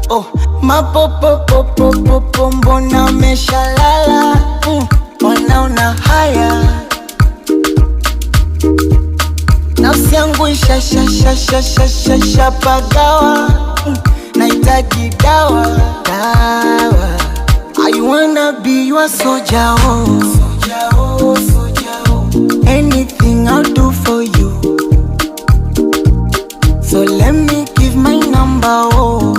Oh, mapopopopopopo mbona umeshalala? Wanaona haya, nafsi yangu ishashashashashashapagawa, nahitaji dawa, dawa. I wanna be your soldier, oh. Soldier, oh, soldier, oh. Anything I'll do for you. So let me give my number, oh.